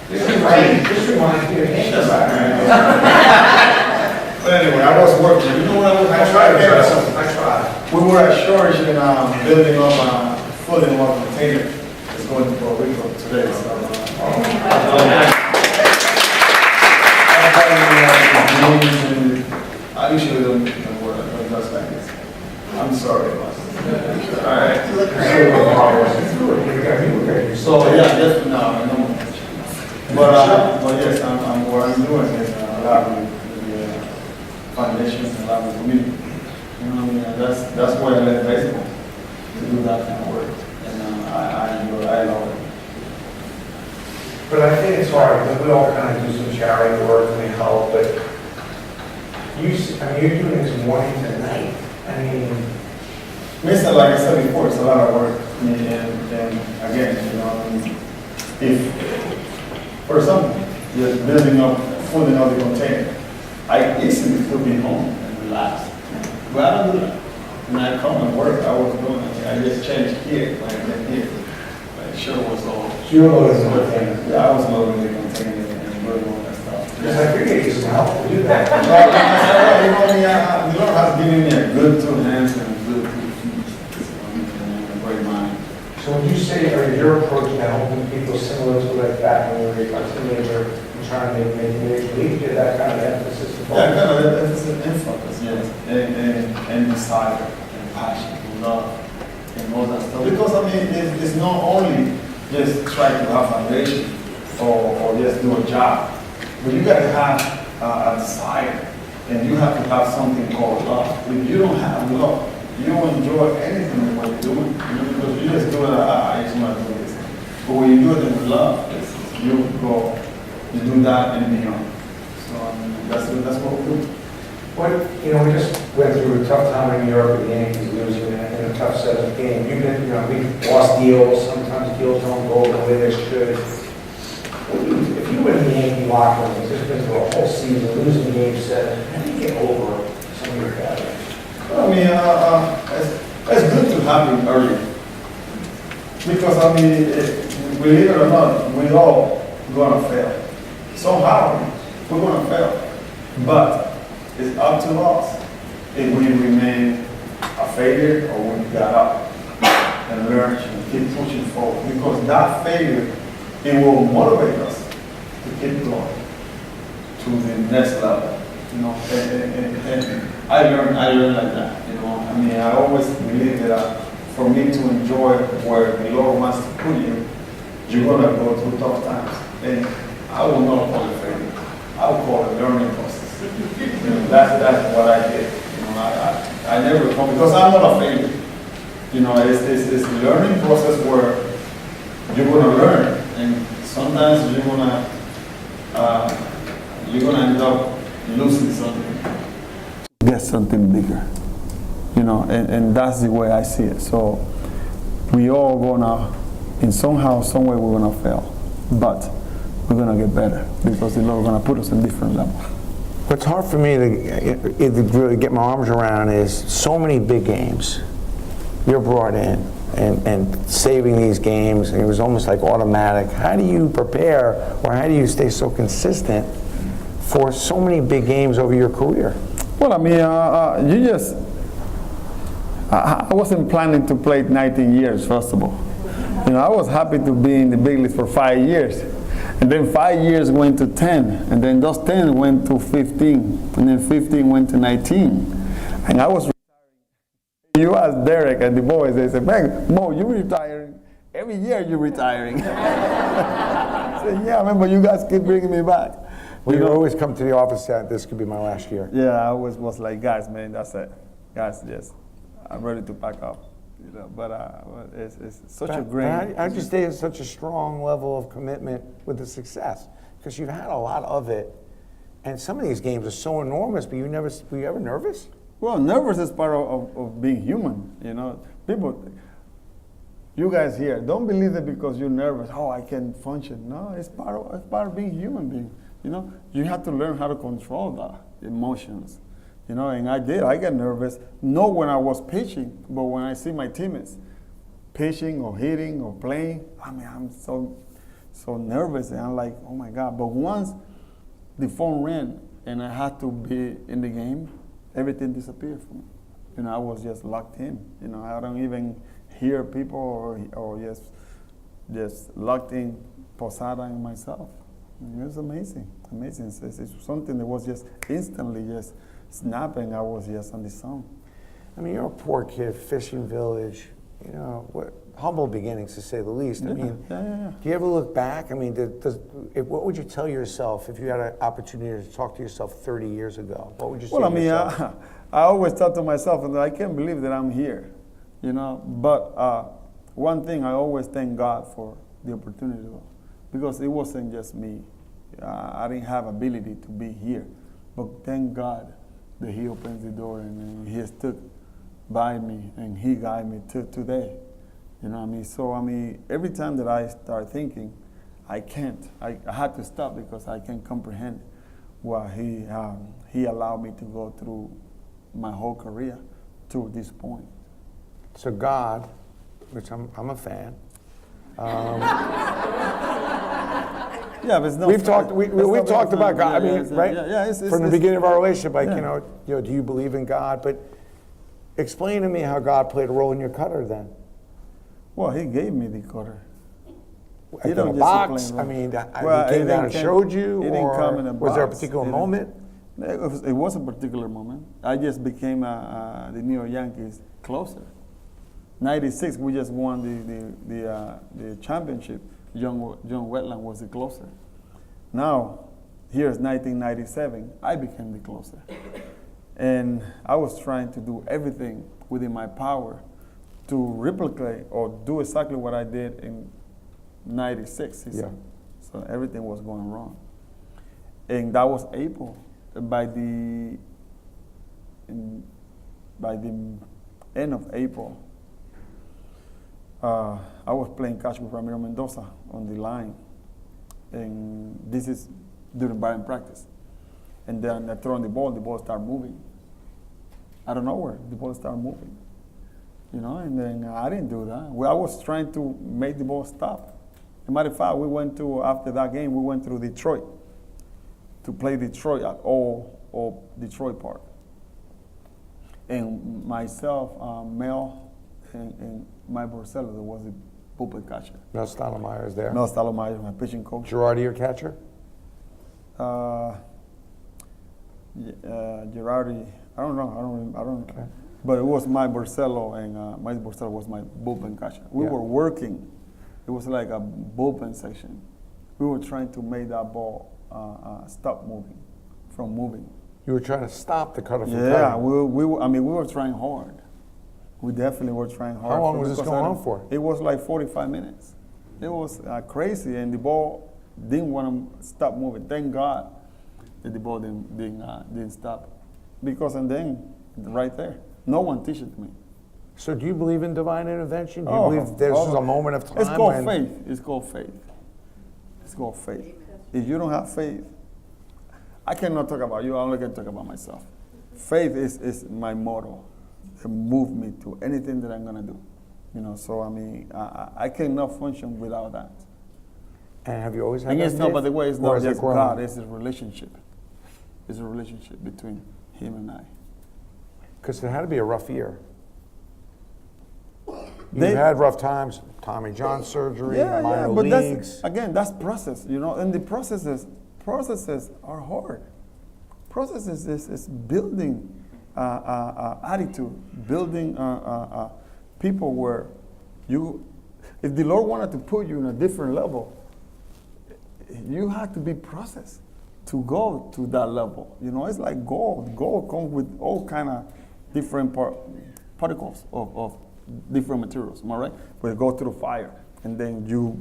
This reminds me of Yankees. But anyway, I was working. You know what I tried? I tried. We were at Shores and building up a floating water container. It's going to Puerto Rico today. I usually don't work when it does like this. I'm sorry. All right. So yeah, definitely no. But yes, I'm what I'm doing is a lot with the foundations and a lot with the community. You know what I mean? That's why I left baseball to do that kind of work, and I enjoy it. I love it. But I think it's hard, because we all kind of do some charity work and we help, but you're doing this morning to night. I mean, Listen, like I said before, it's a lot of work. And again, you know, if, for example, you're building up, food in the container, I easily could be home and relax. But I don't do that. When I come and work, I was doing it. I just changed here, like here. Like sure was all. you were loading the container. Yeah, I was loading the container and doing all that stuff. Because I figured you some help to do that. The Lord has given me a good two hands and a good two feet. And a great mind. So when you say, or your approach now, helping people similar to like that when you were a teenager and trying to make major league, did that kind of emphasis? Yeah, kind of emphasis and focus, yes. And desire, and passion, and love, and all that stuff. Because I mean, it's not only just trying to have foundation or just do a job, but you got to have a desire, and you have to have something called love. If you don't have love, you don't enjoy anything what you're doing, because you just do it, I just want to do this. But when you do it with love, you go, you do that and beyond. So that's what we do. What, we just went through a tough time in New York with the Yankees losing in a tough seventh game. You've been, we've lost deals. Sometimes deals don't go the way they should. If you were in the Yankee locker room, it's just been through a whole season, losing game 7, how do you get over some of your bad days? I mean, it's good to have it early. Because, I mean, believe it or not, we all going to fail. Somehow, we're going to fail. But it's up to us if we remain a failure or we got up and learn and keep pushing forward. Because that failure, it will motivate us to keep going to the next level. And I learned like that. I mean, I always believe that for me to enjoy where the Lord wants to put you, you're gonna go through tough times. And I will not call it failure. I will call it learning process. That's what I did. I never come because I'm not a failure. It's a learning process where you're gonna learn, and sometimes you're gonna end up losing something. Get something bigger, and that's the way I see it. So we all gonna, in somehow, some way, we're gonna fail, but we're gonna get better because the Lord gonna put us in different levels. What's hard for me to really get my arms around is so many big games you're brought in and saving these games, and it was almost like automatic. How do you prepare, or how do you stay so consistent for so many big games over your career? Well, I mean, I wasn't planning to play 19 years, first of all. I was happy to be in the big leagues for 5 years. And then 5 years went to 10. And then those 10 went to 15. And then 15 went to 19. And I was retiring. You asked Derek and the boys, they said, man, Mo, you're retiring. Every year you're retiring. I said, yeah, I remember you guys keep bringing me back. We always come to the office saying, this could be my last year. Yeah, I always was like, guys, man, that's it. Guys, yes, I'm ready to pack up. But it's such a great. How do you stay at such a strong level of commitment with the success? Because you've had a lot of it, and some of these games are so enormous. But were you ever nervous? Well, nervous is part of being human. People, you guys here, don't believe that because you're nervous. Oh, I can function. No, it's part of being human being. You have to learn how to control the emotions. And I did. I get nervous, not when I was pitching, but when I see my teammates pitching or hitting or playing. I mean, I'm so nervous, and I'm like, oh my God. But once the phone rang and I had to be in the game, everything disappeared from me. You know, I was just locked in. You know, I don't even hear people or just locked in Posada in myself. It was amazing. It's something that was just instantly just snapping. I was just on the zone. I mean, you're a poor kid, fishing village, you know, humble beginnings to say the least. I mean, Yeah. do you ever look back? I mean, what would you tell yourself if you had an opportunity to talk to yourself 30 years ago? What would you say Well, I to mean, yourself? I always thought to myself, I can't believe that I'm here, you know. But one thing, I always thank God for the opportunity, though, because it wasn't just me. I didn't have ability to be here, but thank God that He opens the door and He stood by me and He guided me to today. You know what I mean? So, I mean, every time that I start thinking, I can't. I had to stop because I can't comprehend what He allowed me to go through my whole career to this point. So God, which I'm a fan. Yeah, but it's no. We've talked about God. I mean, right? Yeah. From the beginning of our relationship, like yeah. you know, do you believe in God? But explain to me how God played a role in your cutter then. Well, He gave me the cutter. In a just box? explain, I mean, well, he came it down and didn't showed you, it didn't come in a was there a box. particular It moment? It was a particular moment. I just became the New York Yankees closer. '96, we just won the championship. John Wetland was the closer. Now, here's 1997. I became the closer, and I was trying to do everything within my power to replicate or do exactly what I did in '96 season. Yeah. So everything was going wrong, and that was April. By the end of April, I was playing catch with Ramiro Mendoza on the line, and this is during batting practice. And then I throw on the ball started moving. Out of nowhere, the ball started moving. You know, and then I didn't do that. I was trying to make the ball stop. As a matter of fact, after that game, we went to Detroit to play Detroit at all Detroit Park. And myself, Mel, and Mike Borsello, that was the bullpen catcher. Mel Stottlemyre is there. Mel Stottlemyre, my pitching coach. Girardi, your catcher? Girardi, I don't know. Okay. But it was Mike Borsello, and Mike Borsello was my bullpen catcher. We were working. It was like a bullpen section. We were trying to make that ball stop from moving. You were trying to stop the cutter from Yeah, cutting. we were trying hard. We definitely were trying hard. How long was this going on for? It was like 45 minutes. It was crazy, and the ball didn't want to stop moving. Thank God that the ball didn't stop, because and then right there, no one teached me. So do you believe in divine intervention? Do you believe there's a moment of time It's called when... faith. It's called faith. It's called faith. If you don't have faith, I cannot talk about you. I'm only going to talk about myself. Faith is my motto. It moves me to anything that I'm going to do. You know, so I mean, I cannot function without that. And have you always had And that it's not, faith? by the way, it's Or not has it just grown? God. It's a relationship. It's a relationship between Him and I. Because it had to be a rough year. You had rough times, Tommy John surgery, minor but leagues. that's process, you know, and the processes are hard. Processes is building attitude, building people where if the Lord wanted to put you in a different level, you have to be processed to go to that level. You know, it's like gold. Gold comes with all kind of different particles of different materials, am I right? But it goes through fire, and then you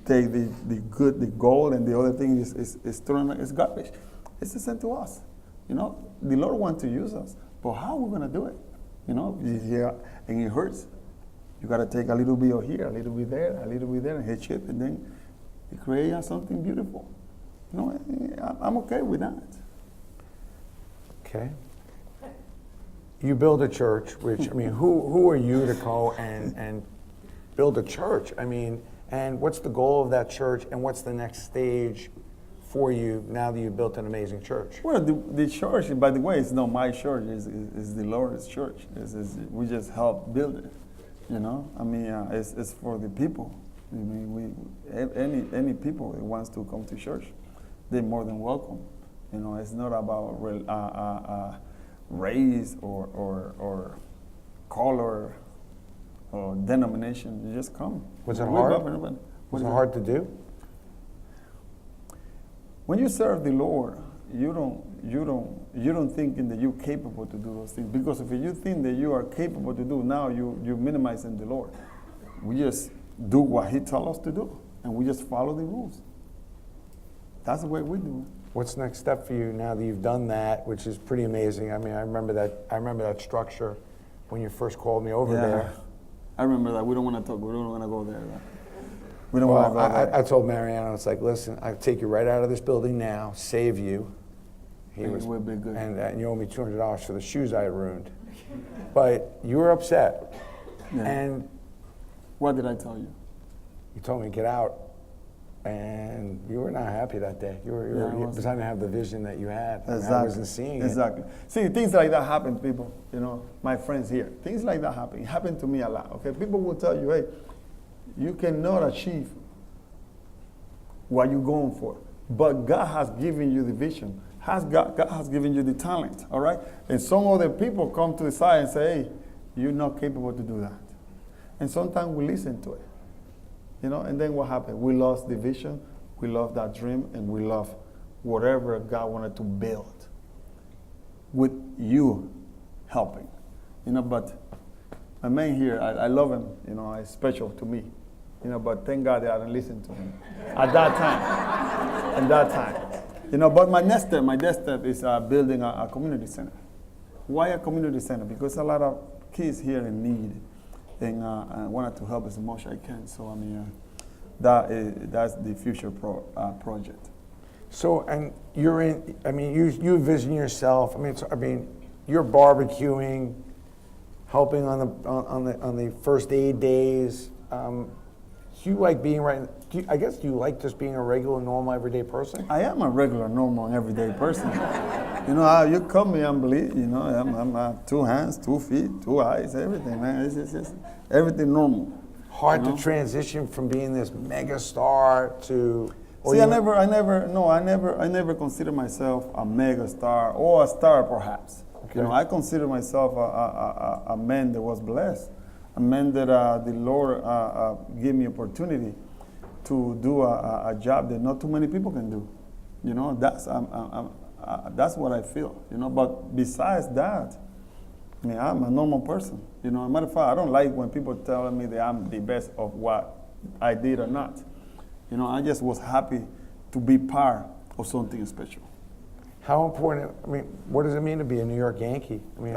take the gold, and the other thing is thrown, it's garbage. It's the same to us. You know, the Lord wants to use us, but how are we going to do it? You know, and it hurts. You got to take a little bit of here, a little bit there, and hit chip, and then you create something beautiful. You know, I'm okay with that. Okay. You build a church, which, I mean, who are you to go and build a church? I mean, And what's the goal of that church, and what's the next stage for you now that you've built an amazing church? Well, the church, by the way, it's not my church. It's the Lord's church. We just help build it. You know, I mean, it's for the people. I mean, any people that wants to come to church, they're more than welcome. You know, it's not about race or color or denomination. You just come. Was it We hard? love everybody. Was it hard to do? When you serve the Lord, you don't think that you're capable to do those things. Because if you think that you are capable to do, now you're minimizing the Lord. We just do what He tells us to do, and we just follow the rules. That's the way we do it. What's the next step for you now that you've done that, which is pretty amazing? I mean, I remember that structure when you first called me over there. I remember that. We don't want to talk. We don't want to go there. We don't want to go there. I told Mariano, it's like, listen, I'll take you right out of this building now, save you. We'll be good. And you owe me $200 for the shoes I had ruined. But you were upset. Yeah. And what did I tell you? you told me to get out. And you were not happy that day. You were because I didn't have the vision that you had. Exactly. I wasn't seeing it. Exactly. See, things like that happen, people. You know, my friends here. Things like that happen. It happened to me a lot. Okay, people will tell you, hey, you cannot achieve what you're going for, but God has given you the vision. God has given you the talent. All right. And some other people come to the side and say, hey, you're not capable to do that. And sometimes we listen to it. You know, and then what happened? We lost the vision, we lost that dream, and we lost whatever God wanted to build with you helping. You know, but my man here, I love him, you know, he's special to me. You know, but thank God that I didn't listen to him at that time. At that time. You know, but my next step is building a community center. Why a community center? Because a lot of kids here in need. And I wanted to help as much as I can. So I mean, that's the future project. So and you're in. I mean, you envision yourself. I mean, you're barbecuing, helping on the first aid days. Do you like being right? I guess do you like just being a regular, normal, everyday person? I am a regular, normal, everyday person. You know, you come me and believe. You know, I'm 2 hands, 2 feet, 2 eyes, everything, man. It's just everything normal. Hard to transition from being this mega star to. See, I never consider myself a mega star or a star, perhaps. Okay. You know, I consider myself a man that was blessed, a man that the Lord gave me opportunity to do a job that not too many people can do. You know, that's what I feel. You know, but besides that, I mean, I'm a normal person. You know, as a matter of fact, I don't like when people tell me that I'm the best of what I did or not. You know, I just was happy to be part of something special. How important? I mean, what does it mean to be a New York Yankee? I mean,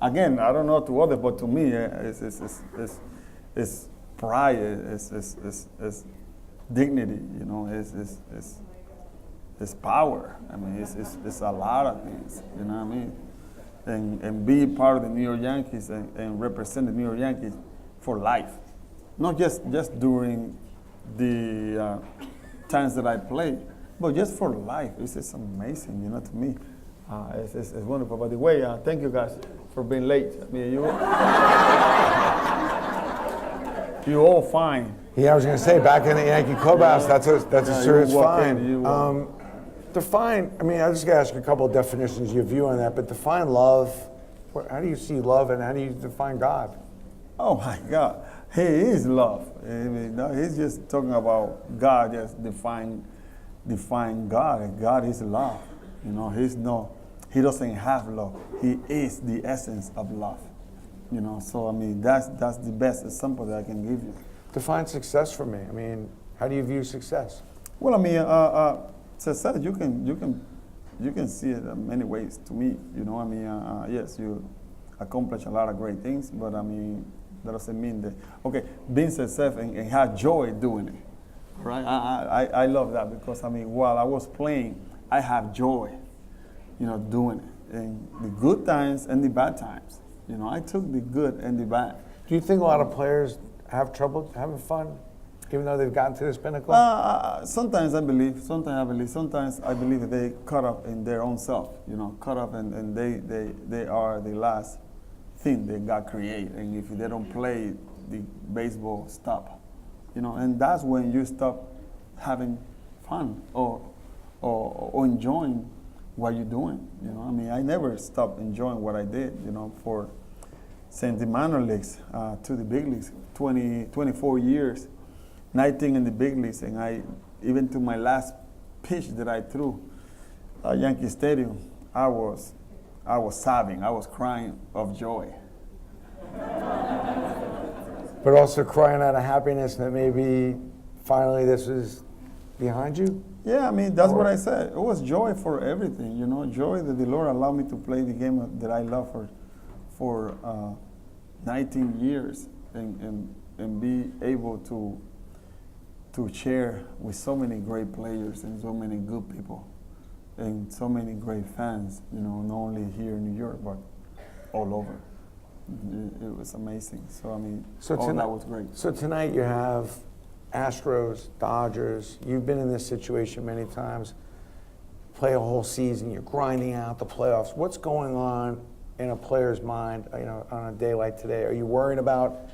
again, I don't know to others, but to me, it's pride, it's dignity. You know, it's power. I mean, it's a lot of things. You know what I mean? And be part of the New York Yankees and represent the New York Yankees for life, not just during the times that I play, but just for life. It's just amazing, you know, to me. It's wonderful. By the way, thank you guys for being late. I mean, you all fine. Yeah, I was going to say, back in the Yankee clubhouse, that's a serious fine. Define, I mean, I just got to ask you a couple of definitions, your view on that, but define love. How do you see love and how do you define God? Oh my God, He is love. I mean, he's just talking about God, just define God, and God is love. You know, He doesn't have love. He is the essence of love. You know, so I mean, that's the best example that I can give you. Define success for me. I mean, how do you view success? Well, I mean, success, you can see it in many ways to me. You know, I mean, yes, you accomplish a lot of great things, but I mean, that doesn't mean that, okay, being successful and have joy doing it, right? I love that because, I mean, while I was playing, I have joy, you know, doing it. And the good times and the bad times. You know, I took the good and the bad. Do you think a lot of players have trouble having fun? even though they've gotten to this pinnacle? Sometimes I believe, sometimes I believe that they caught up in their own self, caught up and they are the last thing that God created. And if they don't play, the baseball stop, and that's when you stop having fun or enjoying what you're doing. I never stopped enjoying what I did, for since the minor leagues to the big leagues, 24 years, 19 in the big leagues, and even to my last pitch that I threw at Yankee Stadium, I was sobbing, I was crying of joy. But also crying out of happiness that maybe finally this is behind you? Yeah, that's what I said. It was joy for everything, joy that the Lord allowed me to play the game that I love for 19 years and be able to share with so many great players and so many good people and so many great fans, not only here in New York, but all over. It was amazing. So, all that was great. So tonight you have Astros, Dodgers. You've been in this situation many times. Play a whole season. You're grinding out the playoffs. What's going on in a player's mind, on a day like today? Are you worried about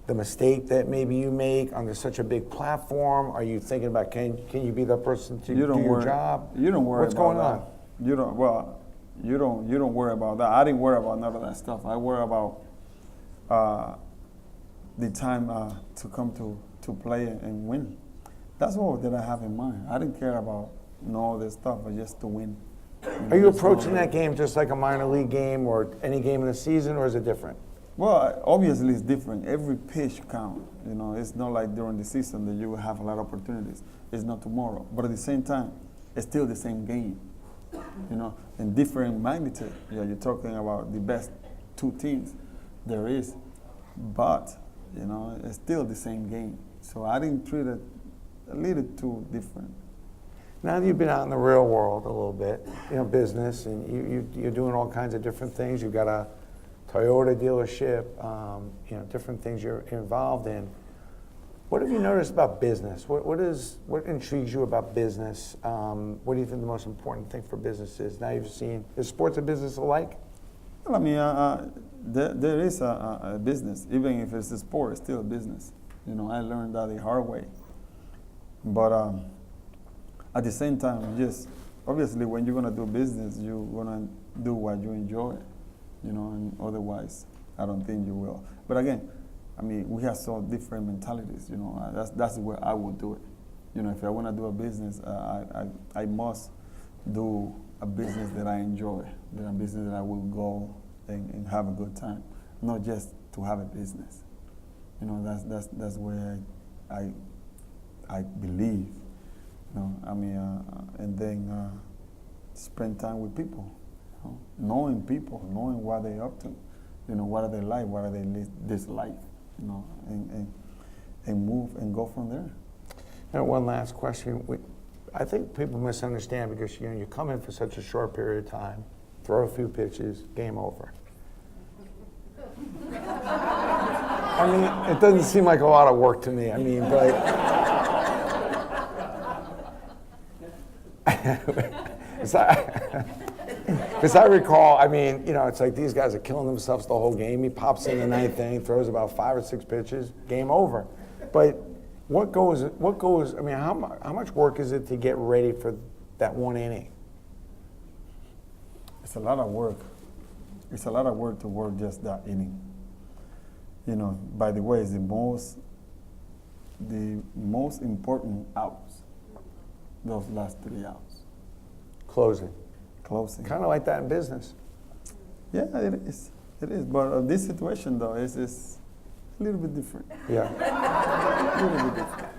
the mistake that maybe you make on such a big platform? Are you thinking about can you be the person to do your job? You don't worry. What's about going that. on? You don't. Well, you don't worry about that. I didn't worry about none of that stuff. I worry about the time to come to play and win. That's all that I have in mind. I didn't care about all this stuff, but just to win. Are you approaching that game just like a minor league game or any game in the season, or is it different? Well, obviously it's different. Every pitch counts. It's not like during the season that you will have a lot of opportunities. It's not tomorrow. But at the same time, it's still the same game. In different magnitude. Yeah, you're talking about the best two teams there is. But, it's still the same game. So I didn't treat it a little too different. Now that you've been out in the real world a little bit, business, and you're doing all kinds of different things. You've got a Toyota dealership, different things you're involved in. What have you noticed about business? What intrigues you about business? What do you think the most important thing for business is? Now you've seen, is sports and business alike? Well, there is a business. Even if it's a sport, it's still a business. I learned that the hard way. But at the same time, just obviously when you're going to do business, you're going to do what you enjoy, and otherwise, I don't think you will. But again, we have so different mentalities, that's where I would do it. If I want to do a business, I must do a business that I enjoy, a business that I will go and have a good time, not just to have a business. That's where I believe, and then spend time with people, knowing people, knowing what they're up to, what are they like, what are they dislike, and move and go from there. And one last question. I think people misunderstand because you come in for such a short period of time, throw a few pitches, game over. It doesn't seem like a lot of work to me. But because I recall, it's like these guys are killing themselves the whole game. He pops in the ninth inning, throws about 5 or 6 pitches, game over. But how much work is it to get ready for that one inning? It's a lot of work. It's a lot of work to work just that inning. By the way, it's the most important outs, those last 3 outs. Closing. Kind of like that in business. Yeah, it is. It is. But this situation, though, is a little bit different. Yeah. A little bit different.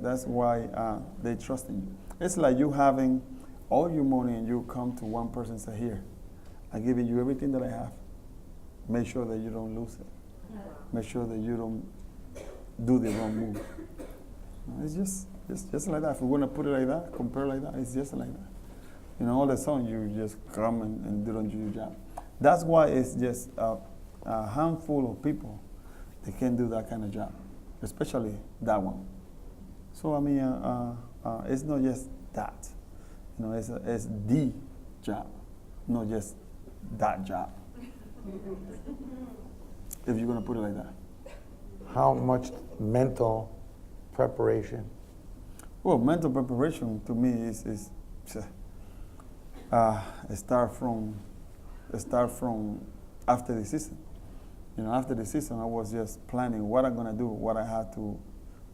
That's why they trust in you. It's like you having all your money and you come to one person and say, here, I'm giving you everything that I have. Make sure that you don't lose it. Make sure that you don't do the wrong move. It's just like that. If we want to put it like that, compare like that, it's just like that. All of a sudden you just come and do your job. That's why it's just a handful of people that can do that kind of job. especially that one. So I mean, it's not just that, you know, it's the job, not just that job. If you're gonna put it like that. How much mental preparation? Well, mental preparation to me is start from after the season. You know, after the season, I was just planning what I'm gonna do, what I had to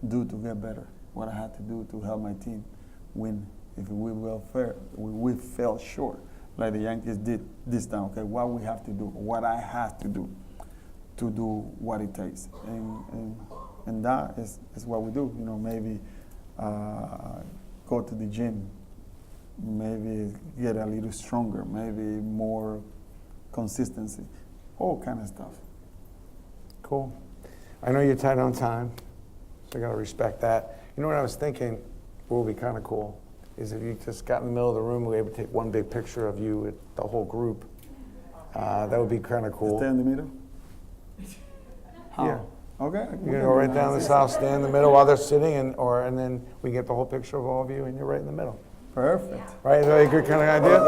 do to get better, what I had to do to help my team win. If we fell short, like the Yankees did this time. Okay, what we have to do, what I have to do what it takes, and that is what we do. You know, maybe go to the gym, maybe get a little stronger, maybe more consistency, all kind of stuff. Cool. I know you're tight on time, so I gotta respect that. You know what I was thinking, what would be kind of cool, is if you just got in the middle of the room, we were able to take one big picture of you with the whole group. That would be kind of cool. Stay in the middle? How? Yeah. Okay. You're gonna go right down the south, stay in the middle while they're sitting, and then we get the whole picture of all of you, and you're right in the middle. Perfect. Right? Is that a good kind of idea?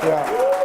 Yeah.